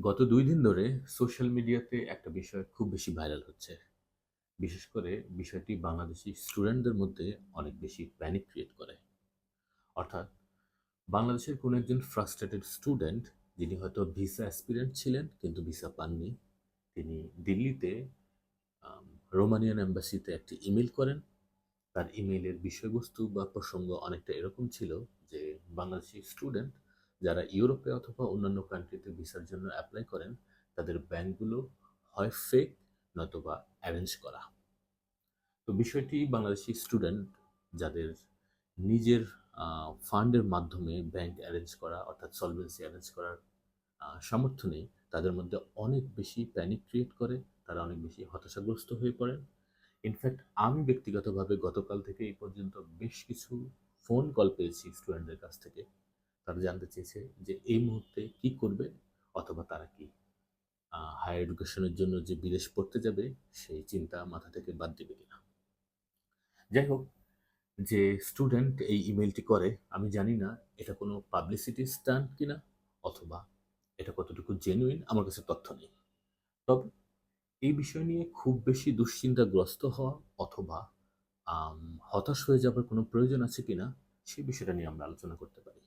গত ২ দিন ধরে সোশ্যাল মিডিয়াতে একটা বিষয় খুব বেশি ভাইরাল হচ্ছে। বিশেষ করে বিষয়টি বাংলাদেশি স্টুডেন্টদের মধ্যে অনেক বেশি প্যানিক ক্রিয়েট করে। অর্থাৎ বাংলাদেশের কোনো একজন ফ্রাস্ট্রেটেড স্টুডেন্ট যিনি হয়তো ভিসা অ্যাসপিরেন্ট ছিলেন কিন্তু ভিসা পাননি। তিনি দিল্লিতে আম রোমানিয়ান এম্বাসিতে একটি ইমেইল করেন। তার ইমেইলের বিষয়বস্তু বা প্রসঙ্গ অনেকটা এরকম ছিল যে বাংলাদেশি স্টুডেন্ট যারা ইউরোপে অথবা অন্যান্য কান্ট্রিতে ভিসার জন্য অ্যাপ্লাই করেন তাদের ব্যাংকগুলো হয় ফেক নয়তোবা অ্যারেঞ্জ করা। তো বিষয়টি বাংলাদেশি স্টুডেন্ট যাদের নিজের ফান্ডের মাধ্যমে ব্যাংক অ্যারেঞ্জ করা অর্থাৎ সলভেন্সি অ্যারেঞ্জ করার সামর্থ্য নেই, তাদের মধ্যে অনেক বেশি প্যানিক ক্রিয়েট করে। তারা অনেক বেশি হতাশাগ্রস্ত হয়ে পড়েন। ইনফ্যাক্ট আমি ব্যক্তিগতভাবে গতকাল থেকে এই পর্যন্ত বেশ কিছু ফোন কল পেয়েছি স্টুডেন্টদের কাছ থেকে। তারা জানতে চেয়েছে যে এই মুহূর্তে কি করবে অথবা তারা কি হায়ার এডুকেশনের জন্য যে বিদেশ পড়তে যাবে সেই চিন্তা মাথা থেকে বাদ দিবে কিনা। যাই হোক, যে স্টুডেন্ট এই ইমেলটি করে আমি জানি না এটা কোনো পাবলিসিটি স্টান্ট কিনা অথবা এটা কতটুকু জেনুইন আমার কাছে তথ্য নেই। তবে এই বিষয় নিয়ে খুব বেশি দুশ্চিন্তাগ্রস্ত হওয়া অথবা আম হতাশ হয়ে যাবার কোনো প্রয়োজন আছে কিনা সেই বিষয়টা নিয়ে আমরা আলোচনা করতে পারি।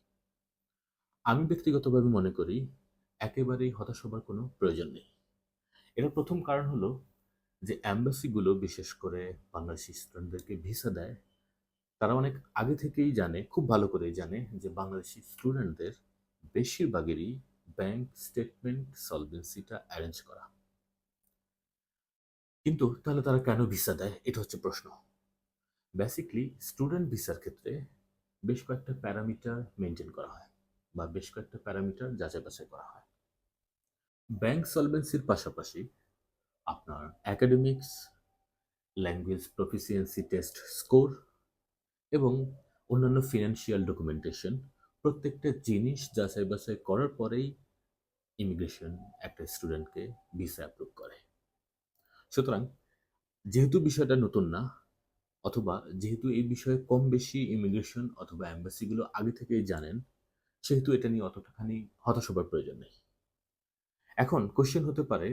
আমি ব্যক্তিগতভাবে মনে করি একেবারেই হতাশ হবার কোনো প্রয়োজন নেই। এর প্রথম কারণ হলো যে এম্বাসিগুলো বিশেষ করে বাংলাদেশি স্টুডেন্টদেরকে ভিসা দেয়। তারা অনেক আগে থেকেই জানে, খুব ভালো করেই জানে যে বাংলাদেশি স্টুডেন্টদের বেশিরভাগেরই ব্যাংক স্টেটমেন্ট সলভেন্সিটা অ্যারেঞ্জ করা। কিন্তু তাহলে তারা কেন ভিসা দেয়? এটা হচ্ছে প্রশ্ন। বেসিক্যালি স্টুডেন্ট ভিসার ক্ষেত্রে বেশ কয়েকটা প্যারামিটার মেনটেন করা হয় বা বেশ কয়েকটা প্যারামিটার যাচাই বাছাই করা হয়। ব্যাংক সলভেন্সির পাশাপাশি আপনার academics, language proficiency test score এবং অন্যান্য ফিনান্সিয়াল ডকুমেন্টেশন প্রত্যেকটা জিনিস যাচাই বাছাই করার পরেই ইমিগ্রেশন একটা স্টুডেন্টকে ভিসা অ্যাপ্রুভ করে। সুতরাং যেহেতু বিষয়টা নতুন না অথবা যেহেতু এই বিষয়ে কম বেশি ইমিগ্রেশন অথবা এম্বাসিগুলো আগে থেকেই জানেন, সেহেতু এটা নিয়ে অতটাখানি হতাশ হবার প্রয়োজন নেই। এখন কোশ্চেন হতে পারে,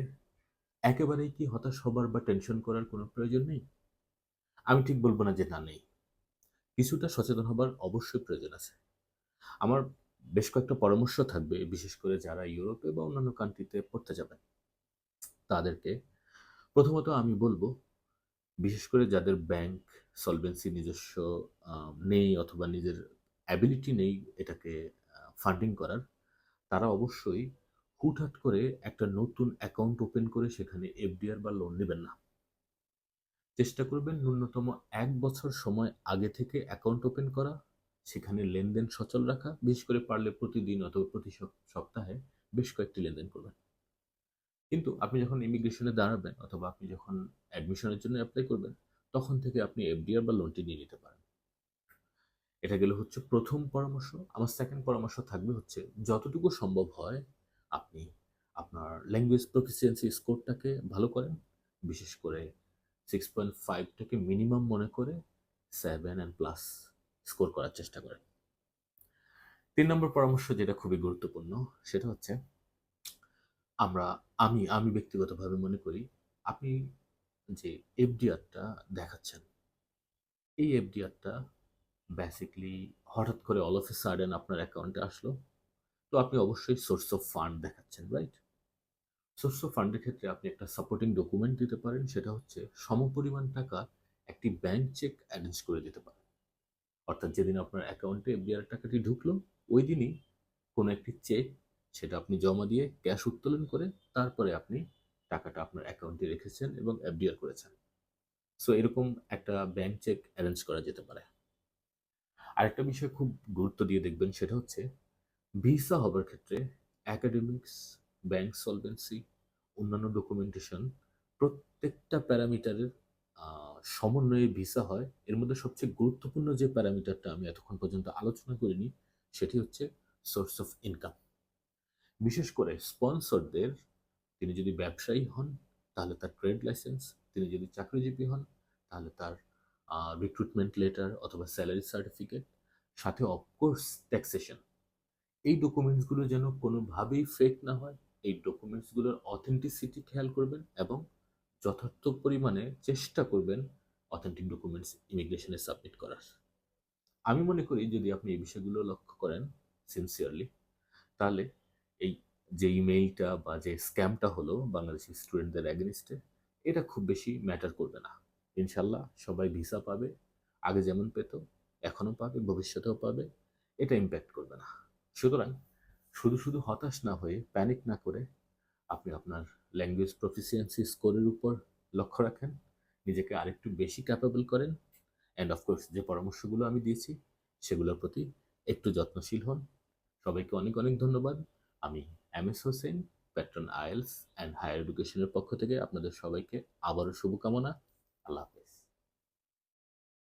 একেবারেই কি হতাশ হবার বা টেনশন করার কোনো প্রয়োজন নেই? আমি ঠিক বলব না যে না নেই। কিছুটা সচেতন হবার অবশ্যই প্রয়োজন আছে। আমার বেশ কয়েকটা পরামর্শ থাকবে, বিশেষ করে যারা ইউরোপে বা অন্যান্য কান্ট্রিতে পড়তে যাবেন তাদেরকে। প্রথমত আমি বলব, বিশেষ করে যাদের ব্যাংক সলভেন্সি নিজস্ব নেই অথবা নিজের অ্যাবিলিটি নেই এটাকে ফান্ডিং করার, তারা অবশ্যই হুটহাট করে একটা নতুন অ্যাকাউন্ট ওপেন করে সেখানে এফডিআর বা লোন নেবেন না। চেষ্টা করবেন ন্যূনতম ১ বছর সময় আগে থেকে অ্যাকাউন্ট ওপেন করা, সেখানে লেনদেন সচল রাখা, বিশেষ করে পারলে প্রতিদিন অথবা প্রতি সপ্তাহে বেশ কয়েকটি লেনদেন করবেন। কিন্তু আপনি যখন ইমিগ্রেশনে দাঁড়াবেন অথবা আপনি যখন অ্যাডমিশনের জন্য এপ্লাই করবেন, তখন থেকে আপনি এফডিআর বা লোনটি নিয়ে নিতে পারেন। এটা গেল হচ্ছে ১ম পরামর্শ। আমার 2nd পরামর্শ থাকবে হচ্ছে, যতটুকু সম্ভব হয় আপনি আপনার ল্যাঙ্গুয়েজ প্রফিসিয়েন্সি স্কোরটাকে ভালো করেন। বিশেষ করে 6.5 টাকে মিনিমাম মনে করে 7 অ্যান্ড প্লাস স্কোর করার চেষ্টা করেন। ৩ নম্বর পরামর্শ যেটা খুবই গুরুত্বপূর্ণ সেটা হচ্ছে, আমরা আমি ব্যক্তিগতভাবে মনে করি আপনি যে এফডিআরটা দেখাচ্ছেন, এই এফডিআরটা বেসিক্যালি হঠাৎ করে অল অফ এ সাডেন আপনার অ্যাকাউন্টে আসলো। তো আপনি অবশ্যই সোর্স অফ ফান্ড দেখাচ্ছেন, রাইট? সোর্স অফ ফান্ডের ক্ষেত্রে আপনি একটা সাপোর্টিং ডকুমেন্ট দিতে পারেন, সেটা হচ্ছে সমপরিমাণ টাকা একটি ব্যাংক চেক অ্যারেঞ্জ করে দিতে পারেন। অর্থাৎ যেদিন আপনার অ্যাকাউন্টে এফডিআর টাকাটি ঢুকলো, ওই দিনই কোনো একটি চেক সেটা আপনি জমা দিয়ে ক্যাশ উত্তোলন করে তারপরে আপনি টাকাটা আপনার অ্যাকাউন্টে রেখেছেন এবং এফডিআর করেছেন। সো এরকম একটা ব্যাংক চেক অ্যারেঞ্জ করা যেতে পারে। আরেকটা বিষয় খুব গুরুত্ব দিয়ে দেখবেন, সেটা হচ্ছে ভিসা হবার ক্ষেত্রে একাডেমিক্স, ব্যাংক সলভেন্সি, অন্যান্য ডকুমেন্টেশন প্রত্যেকটা প্যারামিটারের সমন্বয়ে ভিসা হয়। এর মধ্যে সবচেয়ে গুরুত্বপূর্ণ যে প্যারামিটারটা আমি এতক্ষণ পর্যন্ত আলোচনা করিনি সেটি হচ্ছে সোর্স অফ ইনকাম। বিশেষ করে স্পন্সরদের, তিনি যদি ব্যবসায়ী হন তাহলে তার ট্রেড লাইসেন্স, তিনি যদি চাকরিজীবী হন তাহলে তার রিক্রুটমেন্ট লেটার অথবা স্যালারি সার্টিফিকেট, সাথে অফকোর্স ট্যাক্সেশন। এই ডকুমেন্টসগুলো যেন কোনোভাবেই ফেক না হয় এই ডকুমেন্টসগুলোর অথেন্টিসিটি খেয়াল করবেন এবং যথার্থ পরিমাণে চেষ্টা করবেন অথেন্টিক ডকুমেন্টস ইমিগ্রেশনে সাবমিট করার। আমি মনে করি যদি আপনি এই বিষয়গুলো লক্ষ্য করেন সিনসিয়ারলি, তাহলে এই যে ইমেইলটা বা যে স্ক্যামটা হলো বাংলাদেশি স্টুডেন্টদের অ্যাগেনিস্টে, এটা খুব বেশি ম্যাটার করবে না। ইনশাল্লাহ সবাই ভিসা পাবে, আগে যেমন পেত এখনও পাবে, ভবিষ্যতেও পাবে। এটা ইম্প্যাক্ট করবে না। সুতরাং শুধু শুধু হতাশ না হয়ে, প্যানিক না করে আপনি আপনার ল্যাঙ্গুয়েজ প্রফিসিয়েন্সি স্কোরের উপর লক্ষ্য রাখেন, নিজেকে আরেকটু বেশি ক্যাপেবল করেন, অ্যান্ড অফকোর্স যে পরামর্শগুলো আমি দিয়েছি সেগুলোর প্রতি একটু যত্নশীল হন। সবাইকে অনেক অনেক ধন্যবাদ। আমি MS Hossain, patron IELTS and higher এডুকেশনের পক্ষ থেকে আপনাদের সবাইকে আবারও শুভকামনা। আল্লাহ হাফেজ।